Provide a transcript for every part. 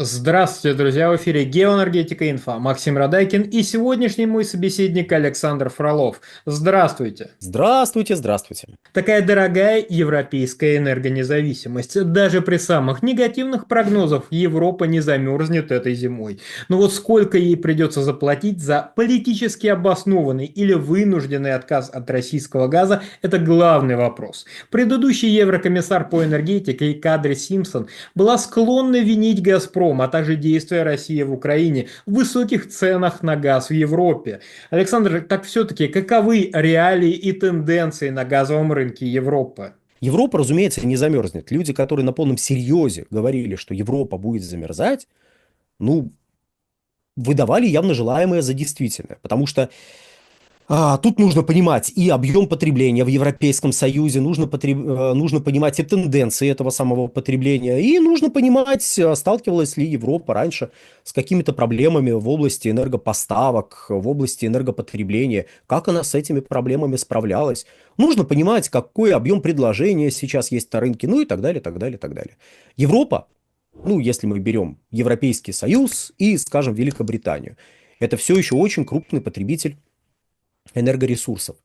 Здравствуйте, друзья! В эфире Геоэнергетика Инфо. Максим Радайкин и сегодняшний мой собеседник Александр Фролов. Здравствуйте! Здравствуйте, здравствуйте. Такая дорогая европейская энергонезависимость. Даже при самых негативных прогнозах Европа не замерзнет этой зимой. Но вот сколько ей придется заплатить за политически обоснованный или вынужденный отказ от российского газа – это главный вопрос. Предыдущий еврокомиссар по энергетике Кадри Симпсон была склонна винить «Газпром», а также действия России в Украине в высоких ценах на газ в Европе. Александр, так все-таки каковы реалии и тенденции на газовом рынке Европы? Европа, разумеется, не замерзнет. Люди, которые на полном серьезе говорили, что Европа будет замерзать, ну, выдавали явно желаемое за действительное. Потому что тут нужно понимать и объем потребления в Европейском Союзе, нужно понимать и тенденции этого самого потребления, и нужно понимать, сталкивалась ли Европа раньше с какими-то проблемами в области энергопоставок, в области энергопотребления, как она с этими проблемами справлялась. Нужно понимать, какой объем предложения сейчас есть на рынке, ну и так далее, так далее, так далее. Европа, ну, если мы берем Европейский Союз и, скажем, Великобританию, это все еще очень крупный потребитель энергоресурсов.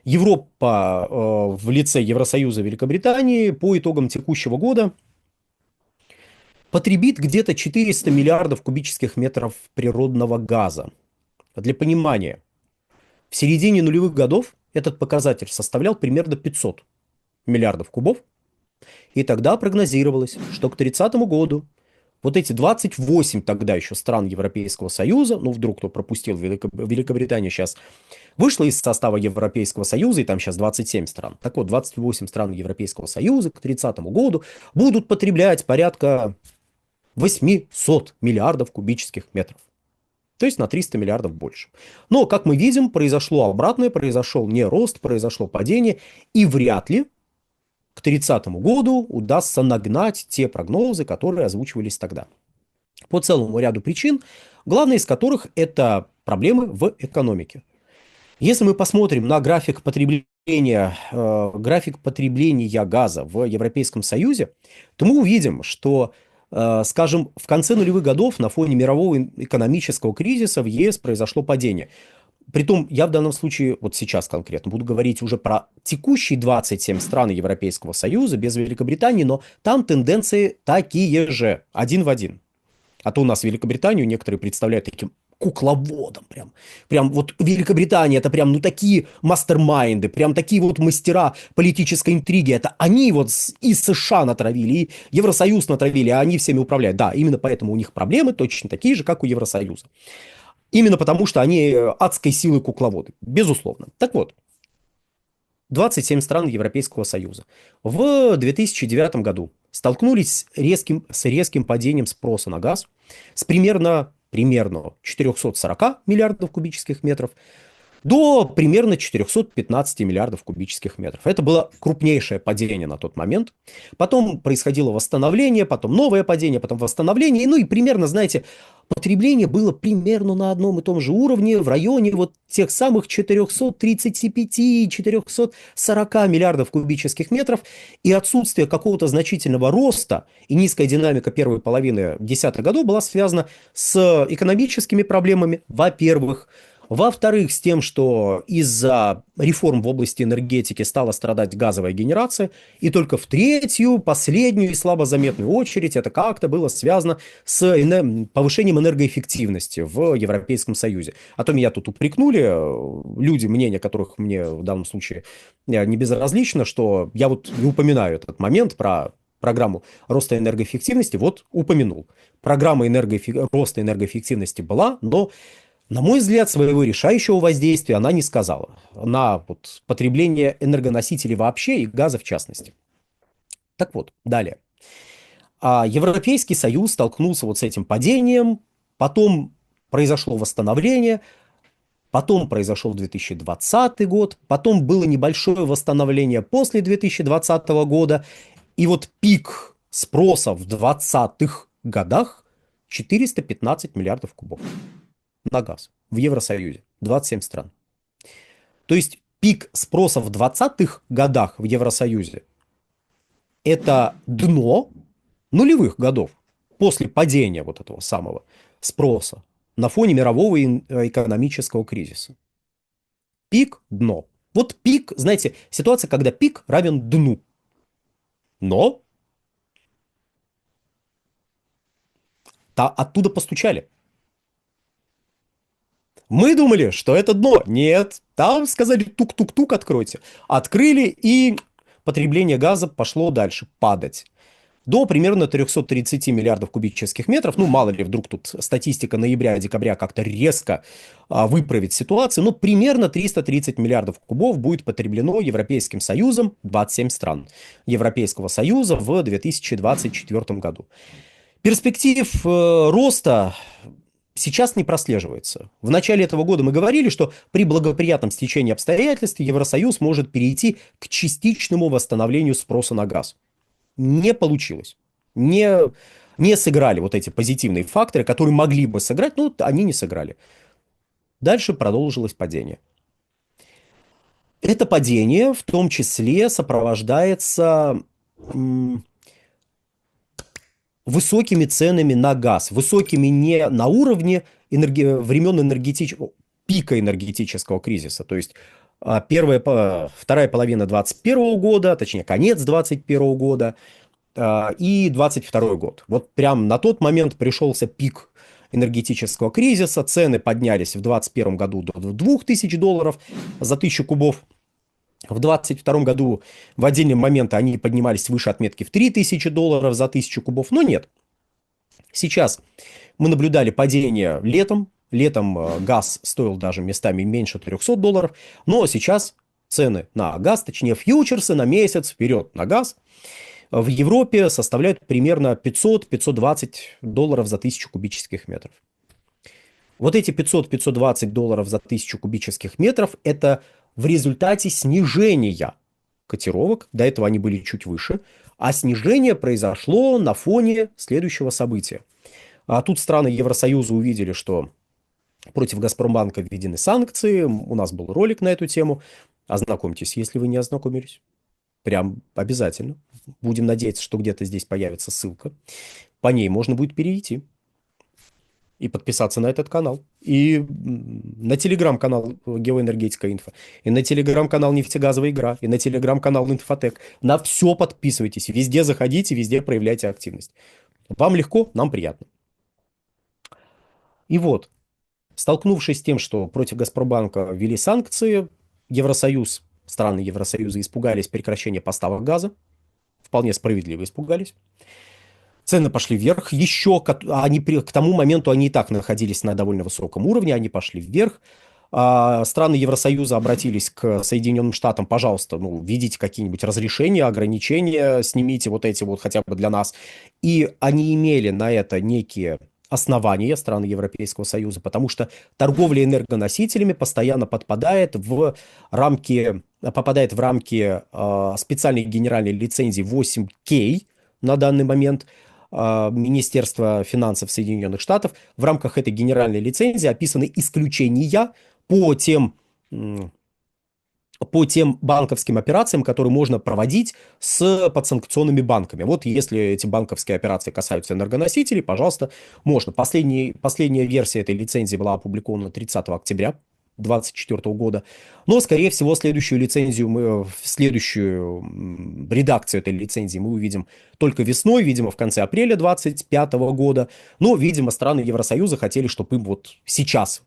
Европа в лице Евросоюза и Великобритании по итогам текущего года потребит где-то 400 миллиардов кубических метров природного газа. Для понимания, в середине нулевых годов этот показатель составлял примерно 500 миллиардов кубов, и тогда прогнозировалось, что к 30 году вот эти 28 тогда еще стран Европейского Союза, ну вдруг кто пропустил, Великобритания сейчас вышла из состава Европейского Союза, и там сейчас 27 стран. Так вот, 28 стран Европейского Союза к 30 году будут потреблять порядка 800 миллиардов кубических метров. То есть на 300 миллиардов больше. Но, как мы видим, произошло обратное, произошел не рост, произошло падение, и вряд ли к 30 году удастся нагнать те прогнозы, которые озвучивались тогда. По целому ряду причин, главная из которых это проблемы в экономике. Если мы посмотрим на график потребления газа в Европейском Союзе, то мы увидим, что, скажем, в конце нулевых годов на фоне мирового экономического кризиса в ЕС произошло падение. Притом, я в данном случае, вот сейчас конкретно, буду говорить уже про текущие 27 стран Европейского Союза без Великобритании, но там тенденции такие же, один в один. А то у нас Великобританию некоторые представляют таким кукловодом прям. Прям вот Великобритания это прям, ну, такие мастермайнды, прям такие вот мастера политической интриги. Это они вот и США натравили, и Евросоюз натравили, а они всеми управляют. Да, именно поэтому у них проблемы точно такие же, как у Евросоюза. Именно потому, что они адской силы кукловоды. Безусловно. Так вот, 27 стран Европейского Союза в 2009 году столкнулись с резким падением спроса на газ с примерно 440 миллиардов кубических метров до примерно 415 миллиардов кубических метров. Это было крупнейшее падение на тот момент. Потом происходило восстановление, потом новое падение, потом восстановление. Ну и примерно, знаете, потребление было примерно на одном и том же уровне, в районе вот тех самых 435-440 миллиардов кубических метров. И отсутствие какого-то значительного роста и низкая динамика первой половины десятых годов была связана с экономическими проблемами, во-первых. Во-вторых, с тем, что из-за реформ в области энергетики стала страдать газовая генерация. И только в третью, последнюю и слабо заметную очередь это как-то было связано с повышением энергоэффективности в Европейском Союзе. А то меня тут упрекнули люди, мнение которых мне в данном случае не безразлично, что я вот не упоминаю этот момент про программу роста энергоэффективности, вот упомянул. Программа роста энергоэффективности была, но на мой взгляд, своего решающего воздействия она не сказала на вот потребление энергоносителей вообще и газа в частности. Так вот, далее. Европейский Союз столкнулся вот с этим падением, потом произошло восстановление, потом произошел 2020 год, потом было небольшое восстановление после 2020 года, и вот пик спроса в 20-х годах 415 миллиардов кубов на газ в Евросоюзе, 27 стран. То есть пик спроса в 20-х годах в Евросоюзе – это дно нулевых годов. после падения вот этого самого спроса на фоне мирового экономического кризиса. Пик, дно. Вот пик, знаете, ситуация, когда пик равен дну. Но оттуда постучали. Мы думали, что это дно. Нет, там сказали тук-тук-тук, откройте. Открыли, и потребление газа пошло дальше падать. До примерно 330 миллиардов кубических метров. Ну, мало ли, вдруг тут статистика ноября-декабря как-то резко выправит ситуацию. Но примерно 330 миллиардов кубов будет потреблено Европейским Союзом, 27 стран Европейского Союза в 2024 году. Перспектив роста сейчас не прослеживается. В начале этого года мы говорили, что при благоприятном стечении обстоятельств Евросоюз может перейти к частичному восстановлению спроса на газ. Не получилось. Не сыграли вот эти позитивные факторы, которые могли бы сыграть, но они не сыграли. Дальше продолжилось падение. Это падение в том числе сопровождается высокими ценами на газ. Высокими не на уровне времен пика энергетического кризиса. То есть вторая половина 2021 года, точнее конец 2021 года и 2022 год. Вот прям на тот момент пришелся пик энергетического кризиса. Цены поднялись в 2021 году до $2000 за 1000 кубов. В 2022 году в отдельный момент они поднимались выше отметки в $3000 за 1000 кубов, но нет. Сейчас мы наблюдали падение летом. Летом газ стоил даже местами меньше $300, но сейчас цены на газ, точнее фьючерсы на месяц вперед на газ в Европе составляют примерно $500-520 за 1000 кубических метров. Вот эти $500-520 за 1000 кубических метров – это в результате снижения котировок, до этого они были чуть выше, а снижение произошло на фоне следующего события. А тут страны Евросоюза увидели, что против Газпромбанка введены санкции, у нас был ролик на эту тему, ознакомьтесь, если вы не ознакомились, прям обязательно. Будем надеяться, что где-то здесь появится ссылка, по ней можно будет перейти и подписаться на этот канал, и на телеграм-канал Геоэнергетика Инфо, и на телеграм-канал Нефтегазовая игра, и на телеграм-канал Инфотек. На все подписывайтесь, везде заходите, везде проявляйте активность. Вам легко, нам приятно. И вот, столкнувшись с тем, что против Газпромбанка ввели санкции, Евросоюз, страны Евросоюза испугались прекращения поставок газа, вполне справедливо испугались. Цены пошли вверх, к тому моменту они и так находились на довольно высоком уровне, они пошли вверх. Страны Евросоюза обратились к Соединенным Штатам: пожалуйста, введите какие-нибудь разрешения, ограничения, снимите вот эти вот хотя бы для нас. И они имели на это некие основания, страны Европейского Союза, потому что торговля энергоносителями постоянно попадает в рамки специальной генеральной лицензии 8К на данный момент Министерства финансов Соединенных Штатов. В рамках этой генеральной лицензии описаны исключения по тем банковским операциям, которые можно проводить с подсанкционными банками. Вот если эти банковские операции касаются энергоносителей, пожалуйста, можно. Последняя версия этой лицензии была опубликована 30 октября 2024 года. Но, скорее всего, следующую редакцию этой лицензии мы увидим только весной, видимо, в конце апреля 2025 года. Но, видимо, страны Евросоюза хотели, чтобы им вот сейчас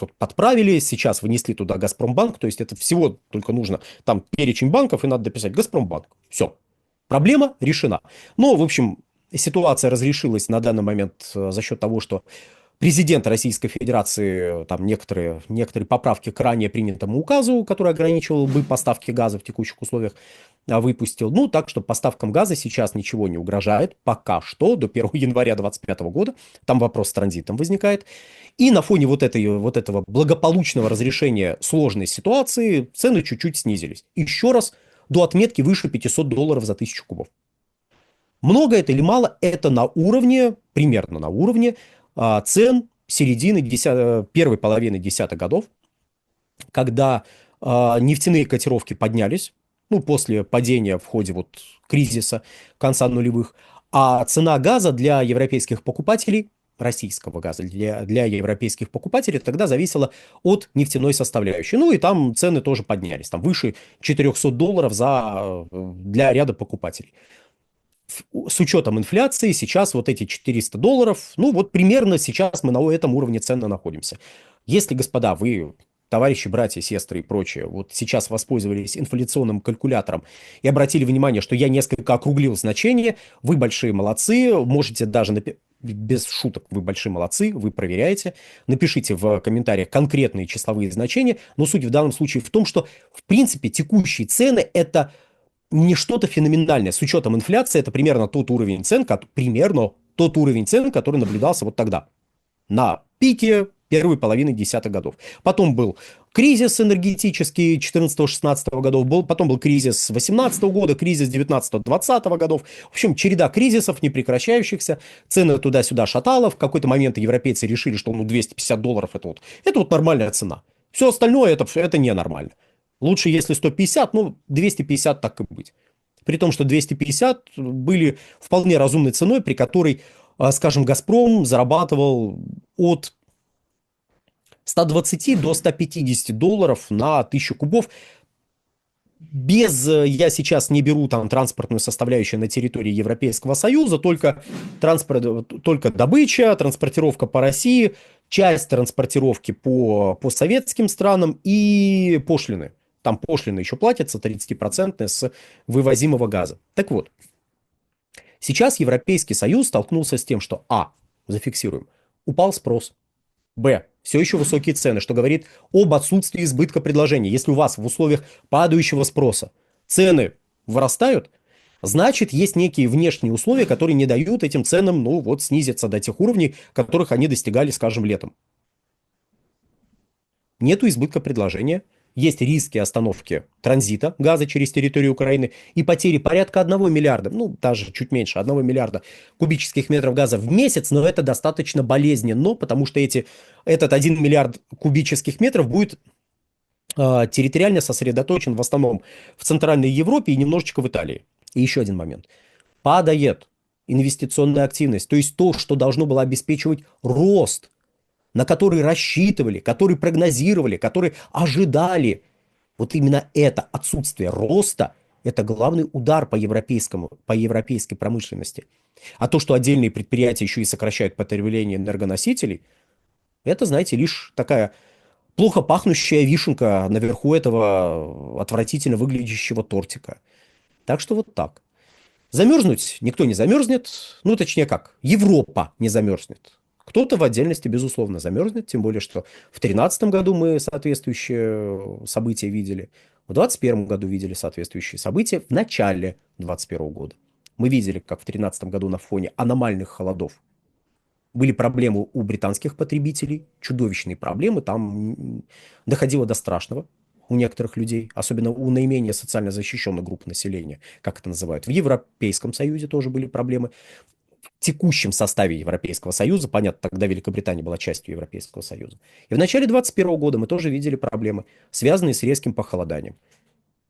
вот подправили, сейчас внесли туда Газпромбанк. То есть это всего только нужно там перечень банков, и надо дописать Газпромбанк. Все. Проблема решена. Но, в общем, ситуация разрешилась на данный момент за счет того, что президент Российской Федерации там некоторые поправки к ранее принятому указу, который ограничивал бы поставки газа в текущих условиях, выпустил. Так что поставкам газа сейчас ничего не угрожает, пока что, до 1 января 2025 года. Там вопрос с транзитом возникает. И на фоне вот этого благополучного разрешения сложной ситуации цены чуть-чуть снизились. Еще раз, до отметки выше $500 за 1000 кубов. Много это или мало? Это примерно на уровне цен середины первой половины десятых годов, когда нефтяные котировки поднялись, после падения в ходе кризиса конца нулевых, А цена газа для европейских покупателей, российского газа для европейских покупателей тогда зависела от нефтяной составляющей. Ну и там цены тоже поднялись, там выше $400 для ряда покупателей. С учетом инфляции сейчас вот эти $400, ну вот примерно сейчас мы на этом уровне цен находимся. Если, господа, вы, товарищи, братья, сестры и прочее, вот сейчас воспользовались инфляционным калькулятором и обратили внимание, что я несколько округлил значение, вы большие молодцы, можете даже без шуток, вы большие молодцы, вы проверяете, напишите в комментариях конкретные числовые значения, но суть в данном случае в том, что в принципе текущие цены это не что-то феноменальное. С учетом инфляции это примерно тот уровень цен, который наблюдался вот тогда, на пике первой половины десятых годов. Потом был кризис энергетический 14-16 годов, потом был кризис 18 года, кризис 19-20 годов. В общем, череда кризисов непрекращающихся, цены туда-сюда шатало. В какой-то момент европейцы решили, что $250 это вот нормальная цена. Все остальное это ненормально. Лучше, если 150, 250 так и быть. При том, что 250 были вполне разумной ценой, при которой, скажем, «Газпром» зарабатывал от 120 до $150 на 1000 кубов. Я сейчас не беру там транспортную составляющую на территории Европейского Союза, только добыча, транспортировка по России, часть транспортировки по советским странам и пошлины. Там пошлины еще платятся 30% с вывозимого газа. Так вот, сейчас Европейский Союз столкнулся с тем, что зафиксируем, упал спрос, все еще высокие цены, что говорит об отсутствии избытка предложения. Если у вас в условиях падающего спроса цены вырастают, значит, есть некие внешние условия, которые не дают этим ценам, снизиться до тех уровней, которых они достигали, скажем, летом. Нету избытка предложения. Есть риски остановки транзита газа через территорию Украины и потери порядка 1 миллиарда, даже чуть меньше 1 миллиарда кубических метров газа в месяц, но это достаточно болезненно, потому что этот 1 миллиард кубических метров будет территориально сосредоточен в основном в Центральной Европе и немножечко в Италии. И еще один момент. Падает инвестиционная активность, то есть то, что должно было обеспечивать рост, на который рассчитывали, который прогнозировали, который ожидали. Вот именно это отсутствие роста, это главный удар по европейской промышленности. А то, что отдельные предприятия еще и сокращают потребление энергоносителей, это, знаете, лишь такая плохо пахнущая вишенка наверху этого отвратительно выглядящего тортика. Так что вот так. Замерзнуть никто не замерзнет, точнее как, Европа не замерзнет. Кто-то в отдельности, безусловно, замерзнет, тем более, что в 2013 году мы соответствующие события видели, в 2021 году видели соответствующие события в начале 2021 года. Мы видели, как в 2013 году на фоне аномальных холодов были проблемы у британских потребителей, чудовищные проблемы, там доходило до страшного у некоторых людей, особенно у наименее социально защищенных групп населения, как это называют. В Европейском Союзе тоже были проблемы. В текущем составе Европейского Союза, понятно, тогда Великобритания была частью Европейского Союза. И в начале 2021 года мы тоже видели проблемы, связанные с резким похолоданием.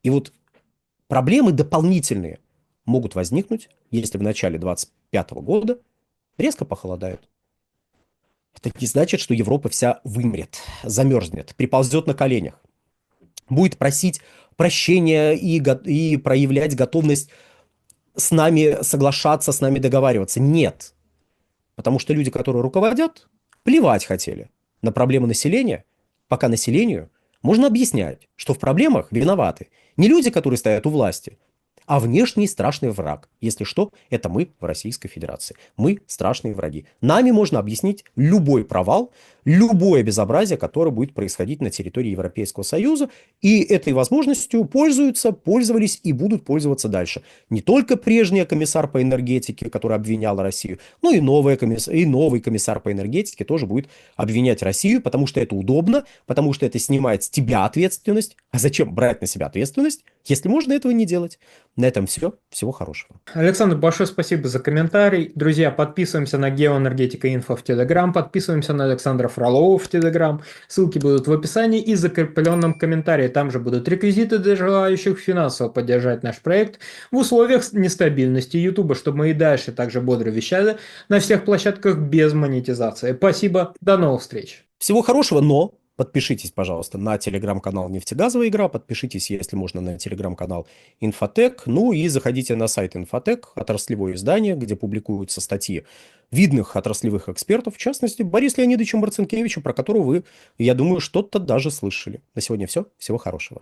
И вот проблемы дополнительные могут возникнуть, если в начале 2025 года резко похолодает. Это не значит, что Европа вся вымрет, замерзнет, приползет на коленях, будет просить прощения и проявлять готовность с нами соглашаться, с нами договариваться. Нет. Потому что люди, которые руководят, плевать хотели на проблемы населения, пока населению можно объяснять, что в проблемах виноваты не люди, которые стоят у власти, а внешний страшный враг. Если что, это мы в Российской Федерации. Мы страшные враги. Нами можно объяснить любой провал, любое безобразие, которое будет происходить на территории Европейского Союза. И этой возможностью пользовались и будут пользоваться дальше. Не только прежний комиссар по энергетике, который обвинял Россию, но и новый комиссар по энергетике тоже будет обвинять Россию, потому что это удобно, потому что это снимает с тебя ответственность. А зачем брать на себя ответственность, Если можно этого не делать. На этом все. Всего хорошего. Александр, большое спасибо за комментарий. Друзья, подписываемся на Геоэнергетика Инфо в Телеграм, подписываемся на Александра Фролова в Телеграм. Ссылки будут в описании и закрепленном комментарии. Там же будут реквизиты для желающих финансово поддержать наш проект в условиях нестабильности YouTube, чтобы мы и дальше также бодро вещали на всех площадках без монетизации. Спасибо, до новых встреч. Всего хорошего, но подпишитесь, пожалуйста, на телеграм-канал «Нефтегазовая игра», подпишитесь, если можно, на телеграм-канал «Инфотек», ну и заходите на сайт «Инфотек», отраслевое издание, где публикуются статьи видных отраслевых экспертов, в частности, Бориса Леонидовича Марцинкевича, про которого вы, я думаю, что-то даже слышали. На сегодня все. Всего хорошего.